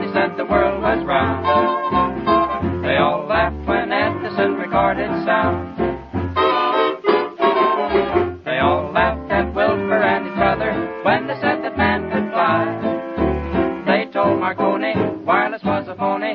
they said the world was round. They all laughed when Edison recorded sound. They all laughed at Wilbur and his brother when they said that man could fly. They told Marconi wireless was a phony.